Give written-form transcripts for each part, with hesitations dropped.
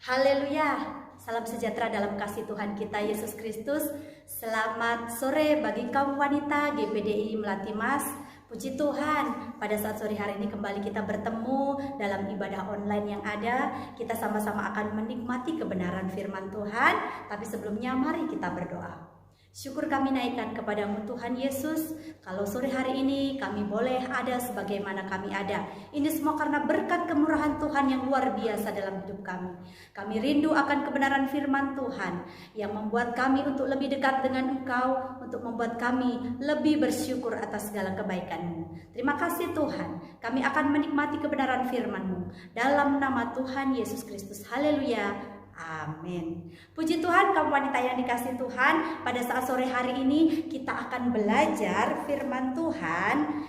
Haleluya, salam sejahtera dalam kasih Tuhan kita Yesus Kristus. Selamat sore bagi kaum wanita GPDI Melati Mas. Puji Tuhan, pada saat sore hari ini kembali kita bertemu dalam ibadah online yang ada. Kita sama-sama akan menikmati kebenaran firman Tuhan. Tapi sebelumnya mari kita berdoa. Syukur kami naikkan kepadamu Tuhan Yesus. Kalau sore hari ini kami boleh ada sebagaimana kami ada. Ini semua karena berkat kemurahan Tuhan yang luar biasa dalam hidup kami. Kami rindu akan kebenaran firman Tuhan yang membuat kami untuk lebih dekat dengan Engkau, untuk membuat kami lebih bersyukur atas segala kebaikan-Mu. Terima kasih Tuhan, kami akan menikmati kebenaran firman-Mu. Dalam nama Tuhan Yesus Kristus, haleluya. Amin. Puji Tuhan, kaum wanita yang dikasihi Tuhan, pada saat sore hari ini kita akan belajar firman Tuhan.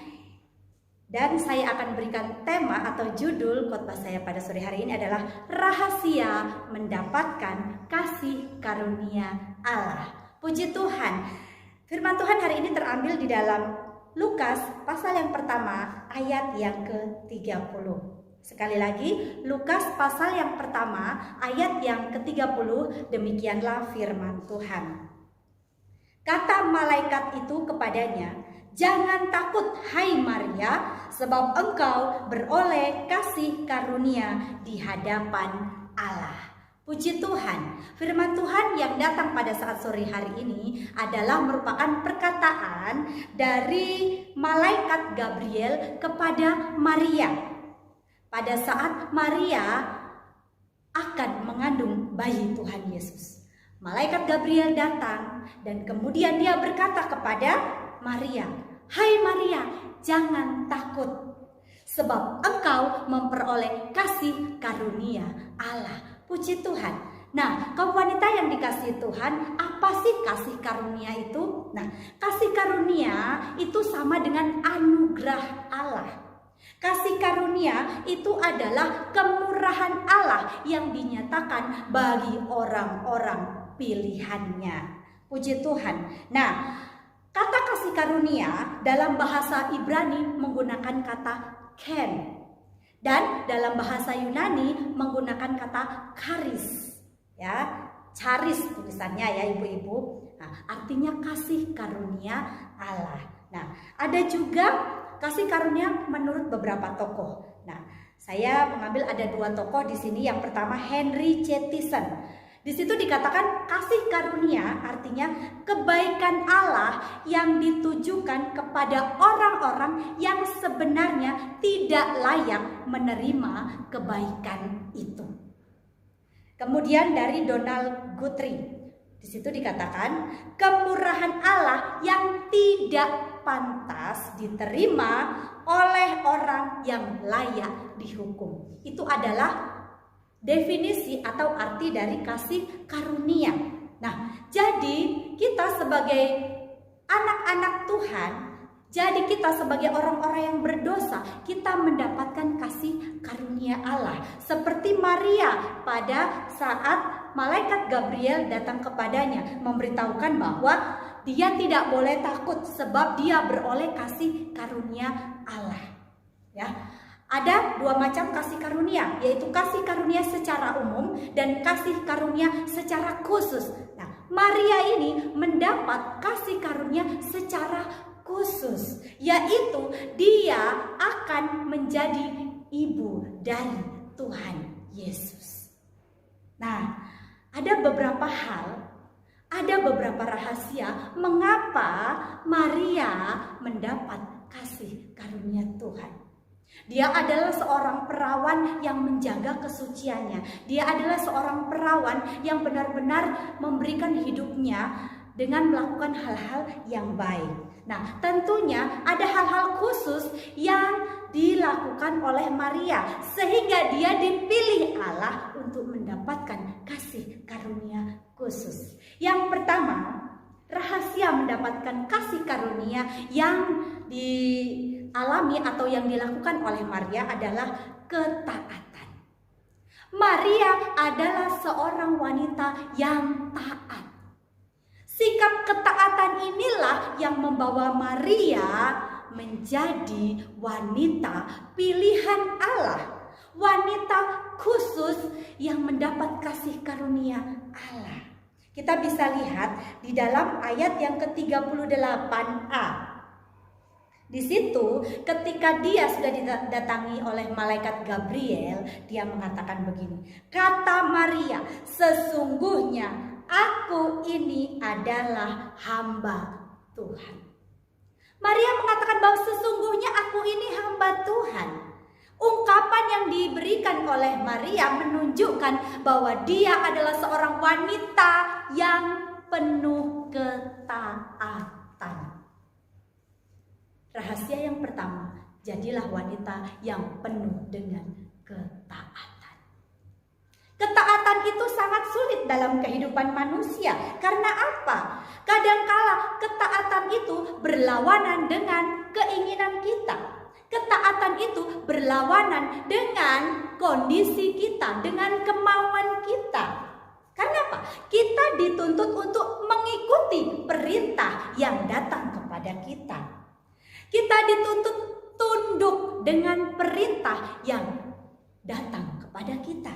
Dan saya akan berikan tema atau judul khotbah saya pada sore hari ini adalah rahasia mendapatkan kasih karunia Allah. Puji Tuhan. Firman Tuhan hari ini terambil di dalam Lukas pasal yang pertama ayat yang ke-30. Sekali lagi, Lukas pasal yang pertama ayat yang ke-30, demikianlah firman Tuhan. Kata malaikat itu kepadanya, "Jangan takut hai Maria, sebab engkau beroleh kasih karunia di hadapan Allah." Puji Tuhan, firman Tuhan yang datang pada saat sore hari ini adalah merupakan perkataan dari malaikat Gabriel kepada Maria. Pada saat Maria akan mengandung bayi Tuhan Yesus, malaikat Gabriel datang dan kemudian dia berkata kepada Maria, "Hai Maria, jangan takut, sebab engkau memperoleh kasih karunia Allah." Puji Tuhan. Nah, kaum wanita yang dikasihi Tuhan, apa sih kasih karunia itu? Nah, kasih karunia itu sama dengan anugerah Allah. Kasih karunia itu adalah kemurahan Allah yang dinyatakan bagi orang-orang pilihannya. Puji Tuhan. Nah, kata kasih karunia dalam bahasa Ibrani menggunakan kata ken. Dan dalam bahasa Yunani menggunakan kata charis. Ya, charis tulisannya ya ibu-ibu. Nah, artinya kasih karunia Allah. Nah, ada juga kasih karunia menurut beberapa tokoh. Nah, saya mengambil ada dua tokoh di sini. Yang pertama Henry C. Tyson. Di situ dikatakan kasih karunia artinya kebaikan Allah yang ditujukan kepada orang-orang yang sebenarnya tidak layak menerima kebaikan itu. Kemudian dari Donald Guthrie. Di situ dikatakan kemurahan Allah yang tidak pantas diterima oleh orang yang layak dihukum. Itu adalah definisi atau arti dari kasih karunia. Nah, jadi kita sebagai anak-anak Tuhan, jadi kita sebagai orang-orang yang berdosa, kita mendapatkan kasih karunia Allah. Seperti Maria pada saat malaikat Gabriel datang kepadanya memberitahukan bahwa dia tidak boleh takut sebab dia beroleh kasih karunia Allah. Ya. Ada dua macam kasih karunia, yaitu kasih karunia secara umum dan kasih karunia secara khusus. Nah, Maria ini mendapat kasih karunia secara khusus, yaitu dia akan menjadi ibu dari Tuhan Yesus. Nah, ada beberapa hal, ada beberapa rahasia mengapa Maria mendapat kasih karunia Tuhan. Dia adalah seorang perawan yang menjaga kesuciannya. Dia adalah seorang perawan yang benar-benar memberikan hidupnya dengan melakukan hal-hal yang baik. Nah, tentunya ada hal-hal khusus yang dilakukan oleh Maria sehingga dia dipilih Allah untuk mendapatkan kasih karunia khusus. Yang pertama, rahasia mendapatkan kasih karunia yang dialami atau yang dilakukan oleh Maria adalah ketaatan. Maria adalah seorang wanita yang taat. Sikap ketaatan inilah yang membawa Maria menjadi wanita pilihan Allah. Wanita khusus yang mendapat kasih karunia Allah. Kita bisa lihat di dalam ayat yang ke-38a. Di situ ketika dia sudah didatangi oleh malaikat Gabriel, dia mengatakan begini. Kata Maria, sesungguhnya aku ini adalah hamba Tuhan. Maria mengatakan bahwa sesungguhnya aku ini hamba Tuhan. Ungkapan yang diberikan oleh Maria menunjukkan bahwa dia adalah seorang wanita yang penuh ketaatan. Rahasia yang pertama, jadilah wanita yang penuh dengan ketaatan. Ketaatan itu sangat sulit dalam kehidupan manusia. Karena apa? Kadangkala ketaatan itu berlawanan dengan keinginan kita. Ketaatan itu berlawanan dengan kondisi kita, dengan kemauan kita. Karena apa? Kita dituntut untuk mengikuti perintah yang datang kepada kita. Kita dituntut tunduk dengan perintah yang datang kepada kita.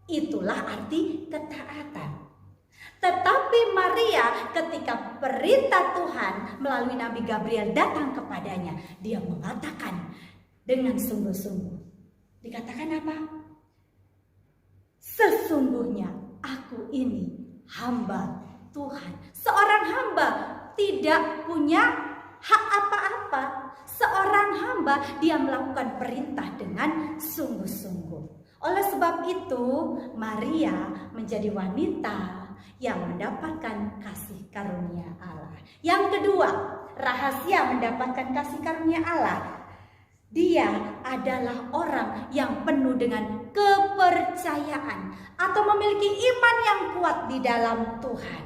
Itulah arti ketaatan. Tetapi Maria ketika perintah Tuhan melalui Nabi Gabriel datang kepadanya, dia mengatakan dengan sungguh-sungguh. Dikatakan apa? Sesungguhnya aku ini hamba Tuhan. Seorang hamba tidak punya hak apa-apa. Seorang hamba dia melakukan perintah dengan sungguh-sungguh. Oleh sebab itu Maria menjadi wanita yang mendapatkan kasih karunia Allah. Yang kedua, rahasia mendapatkan kasih karunia Allah. Dia adalah orang yang penuh dengan kepercayaan atau memiliki iman yang kuat di dalam Tuhan.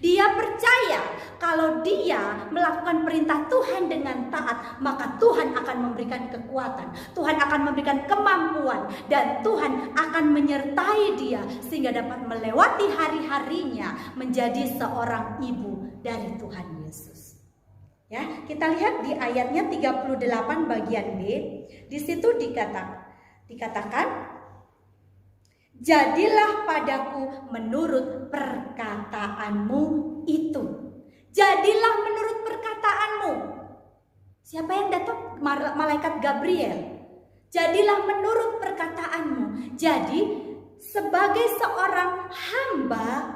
Dia percaya kalau dia melakukan perintah Tuhan dengan taat, maka Tuhan akan memberikan kekuatan, Tuhan akan memberikan kemampuan, dan Tuhan akan menyertai dia sehingga dapat melewati hari-harinya menjadi seorang ibu dari Tuhan Yesus. Ya, kita lihat di ayatnya 38 bagian B. Di situ dikatakan jadilah padaku menurut perkataanmu itu. Jadilah menurut perkataanmu. Siapa yang datang? Malaikat Gabriel. Jadilah menurut perkataanmu. Jadi sebagai seorang hamba,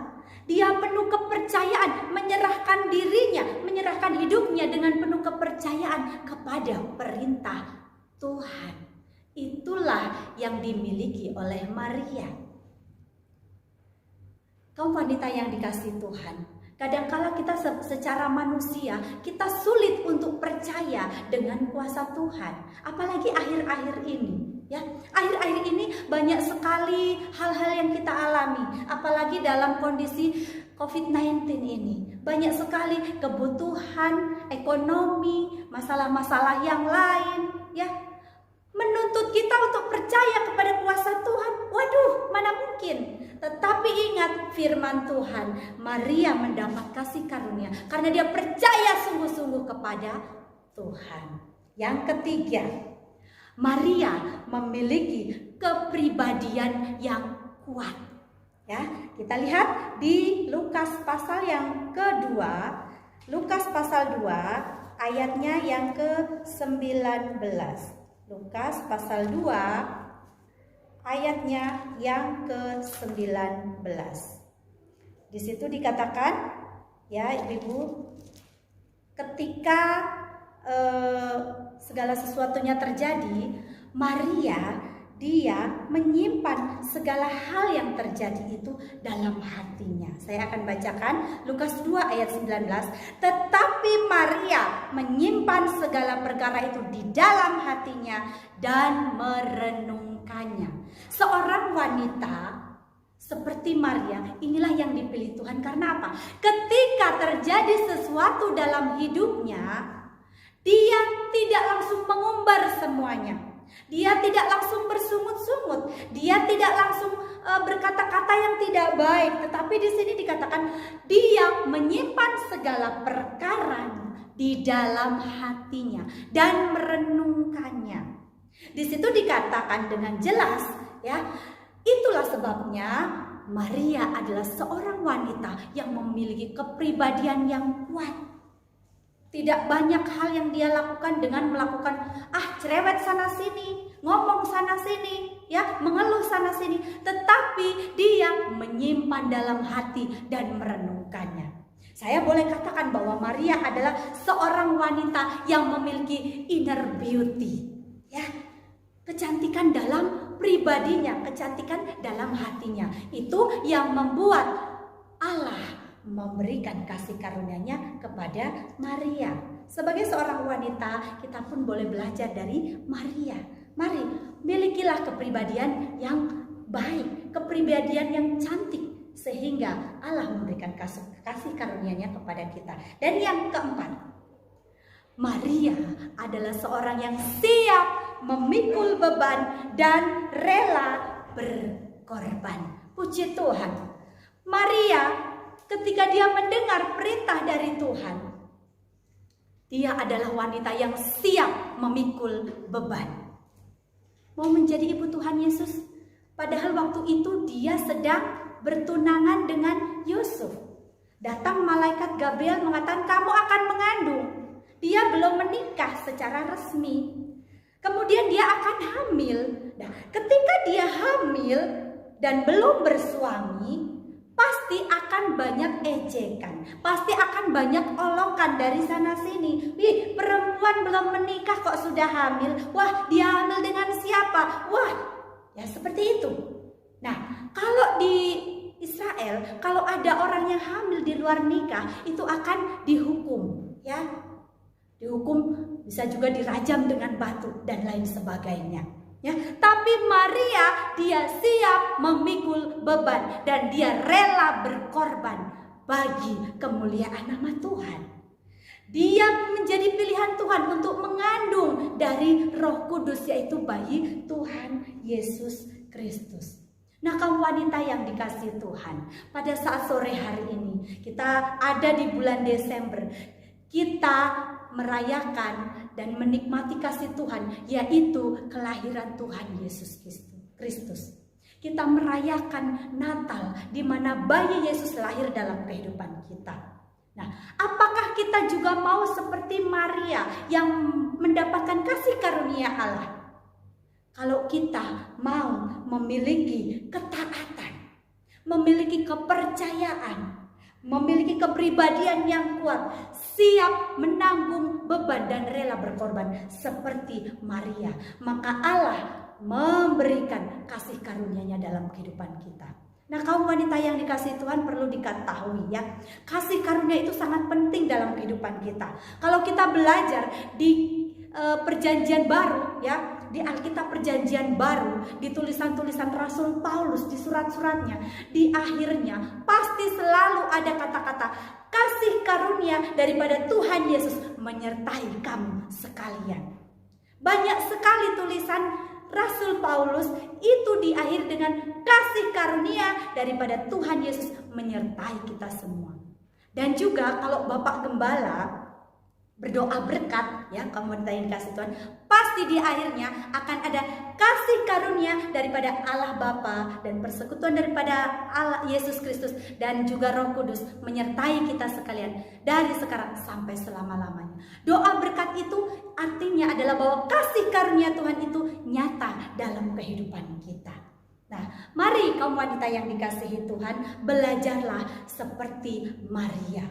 dia penuh kepercayaan, menyerahkan dirinya, menyerahkan hidupnya dengan penuh kepercayaan kepada perintah Tuhan. Itulah yang dimiliki oleh Maria. Kaum wanita yang dikasihi Tuhan, kadangkala kita secara manusia kita sulit untuk percaya dengan kuasa Tuhan. Apalagi akhir-akhir ini, ya. Akhir-akhir ini banyak sekali hal-hal yang kita alami, apalagi dalam kondisi COVID-19 ini. Banyak sekali kebutuhan ekonomi, masalah-masalah yang lain, ya. Menuntut kita untuk percaya kepada kuasa Tuhan. Waduh, mana mungkin. Tetapi ingat firman Tuhan, Maria mendapat kasih karunia karena dia percaya sungguh-sungguh kepada Tuhan. Yang ketiga, Maria memiliki kepribadian yang kuat. Ya, kita lihat di Lukas pasal yang kedua, Lukas pasal 2 ayatnya yang ke-19. Lukas pasal 2 ayatnya yang ke-19. Di situ dikatakan, ya Ibu, ketika segala sesuatunya terjadi, Maria dia menyimpan segala hal yang terjadi itu dalam hatinya. Saya akan bacakan Lukas 2 ayat 19. Tetapi Maria menyimpan segala perkara itu di dalam hatinya dan merenungkannya. Seorang wanita seperti Maria, inilah yang dipilih Tuhan. Karena apa? Ketika terjadi sesuatu dalam hidupnya, dia tidak langsung mengumbar semuanya. Dia tidak langsung bersungut-sungut, dia tidak langsung berkata-kata yang tidak baik, tetapi di sini dikatakan dia menyimpan segala perkara di dalam hatinya dan merenungkannya. Di situ dikatakan dengan jelas, ya, itulah sebabnya Maria adalah seorang wanita yang memiliki kepribadian yang kuat. Tidak banyak hal yang dia lakukan dengan melakukan cerewet sana sini, ngomong sana sini, ya, mengeluh sana sini, tetapi dia menyimpan dalam hati dan merenungkannya. Saya boleh katakan bahwa Maria adalah seorang wanita yang memiliki inner beauty, ya. Kecantikan dalam pribadinya, kecantikan dalam hatinya. Itu yang membuat Allah memberikan kasih karunia-Nya kepada Maria. Sebagai seorang wanita, kita pun boleh belajar dari Maria. Mari, milikilah kepribadian yang baik, kepribadian yang cantik, sehingga Allah memberikan kasih karunia-Nya kepada kita. Dan yang keempat, Maria adalah seorang yang siap memikul beban dan rela berkorban. Puji Tuhan. Maria ketika dia mendengar perintah dari Tuhan, dia adalah wanita yang siap memikul beban. Mau menjadi ibu Tuhan Yesus, padahal waktu itu dia sedang bertunangan dengan Yusuf. Datang malaikat Gabriel mengatakan, kamu akan mengandung. Dia belum menikah secara resmi. Kemudian dia akan hamil. Nah, ketika dia hamil dan belum bersuami, pasti akan banyak ejekan, pasti akan banyak olokan dari sana sini. Wih, perempuan belum menikah kok sudah hamil. Wah, dia hamil dengan siapa? Wah, ya seperti itu. Nah, kalau di Israel, kalau ada orang yang hamil di luar nikah, itu akan dihukum, ya. Dihukum, bisa juga dirajam dengan batu dan lain sebagainya. Ya, tapi Maria dia siap memikul beban dan dia rela berkorban bagi kemuliaan nama Tuhan. Dia menjadi pilihan Tuhan untuk mengandung dari Roh Kudus, yaitu bayi Tuhan Yesus Kristus. Nah, kaum wanita yang dikasihi Tuhan, pada saat sore hari ini kita ada di bulan Desember, kita merayakan dan menikmati kasih Tuhan, yaitu kelahiran Tuhan Yesus Kristus. Kita merayakan Natal di mana bayi Yesus lahir dalam kehidupan kita. Nah, apakah kita juga mau seperti Maria yang mendapatkan kasih karunia Allah? Kalau kita mau memiliki ketaatan, memiliki kepercayaan, memiliki kepribadian yang kuat, siap menanggung beban dan rela berkorban seperti Maria, maka Allah memberikan kasih karunia-Nya dalam kehidupan kita. Nah, kaum wanita yang dikasihi Tuhan, perlu diketahui ya, kasih karunia itu sangat penting dalam kehidupan kita. Kalau kita belajar di perjanjian baru ya, di Alkitab perjanjian baru, di tulisan-tulisan Rasul Paulus, di surat-suratnya, di akhirnya pasti selalu ada kata-kata kasih karunia daripada Tuhan Yesus menyertai kamu sekalian. Banyak sekali tulisan Rasul Paulus itu diakhiri dengan kasih karunia daripada Tuhan Yesus menyertai kita semua. Dan juga kalau Bapak Gembala berdoa berkat ya, kamu yang dikasih Tuhan, pasti di akhirnya akan ada kasih karunia daripada Allah Bapa dan persekutuan daripada Allah Yesus Kristus dan juga Roh Kudus menyertai kita sekalian dari sekarang sampai selama-lamanya. Doa berkat itu artinya adalah bahwa kasih karunia Tuhan itu nyata dalam kehidupan kita. Nah, mari kaum wanita yang dikasihi Tuhan, belajarlah seperti Maria.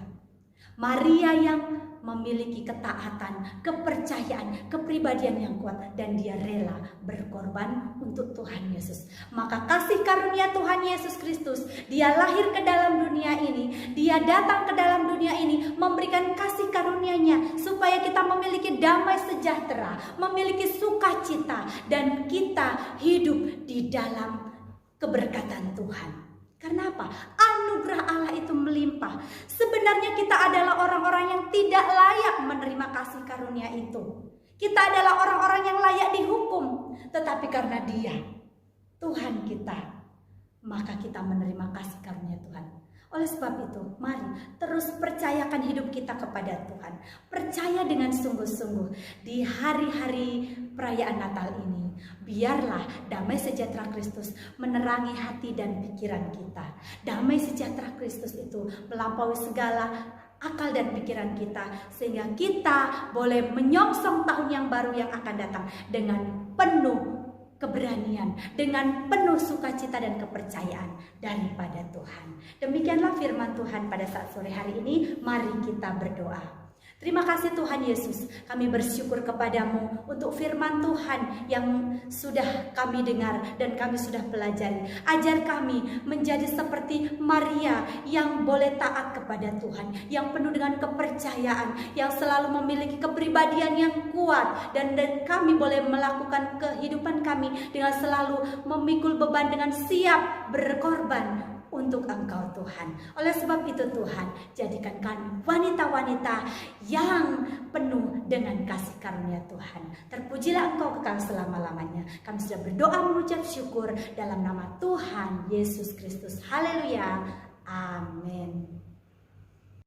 Maria yang memiliki ketaatan, kepercayaan, kepribadian yang kuat, dan dia rela berkorban untuk Tuhan Yesus. Maka kasih karunia Tuhan Yesus Kristus, dia lahir ke dalam dunia ini, dia datang ke dalam dunia ini memberikan kasih karunia-Nya supaya kita memiliki damai sejahtera, memiliki sukacita, dan kita hidup di dalam keberkatan Tuhan. Karena apa? Anugerah Allah itu melimpah. Sebenarnya kita adalah orang-orang yang tidak layak menerima kasih karunia itu. Kita adalah orang-orang yang layak dihukum. Tetapi karena Dia, Tuhan kita, maka kita menerima kasih karunia Tuhan. Oleh sebab itu, mari terus percayakan hidup kita kepada Tuhan. Percaya dengan sungguh-sungguh di hari-hari perayaan Natal ini. Biarlah damai sejahtera Kristus menerangi hati dan pikiran kita. Damai sejahtera Kristus itu melampaui segala akal dan pikiran kita, sehingga kita boleh menyongsong tahun yang baru yang akan datang dengan penuh keberanian, dengan penuh sukacita dan kepercayaan daripada Tuhan. Demikianlah firman Tuhan pada saat sore hari ini. Mari kita berdoa. Terima kasih Tuhan Yesus, kami bersyukur kepadamu untuk firman Tuhan yang sudah kami dengar dan kami sudah pelajari. Ajar kami menjadi seperti Maria yang boleh taat kepada Tuhan, yang penuh dengan kepercayaan, yang selalu memiliki kepribadian yang kuat, dan kami boleh melakukan kehidupan kami dengan selalu memikul beban dengan siap berkorban untuk Engkau Tuhan. Oleh sebab itu Tuhan, jadikan kami wanita-wanita yang penuh dengan kasih karunia Tuhan. Terpujilah Engkau kekal selama-lamanya. Kami sudah berdoa mengucap syukur dalam nama Tuhan Yesus Kristus. Haleluya. Amin.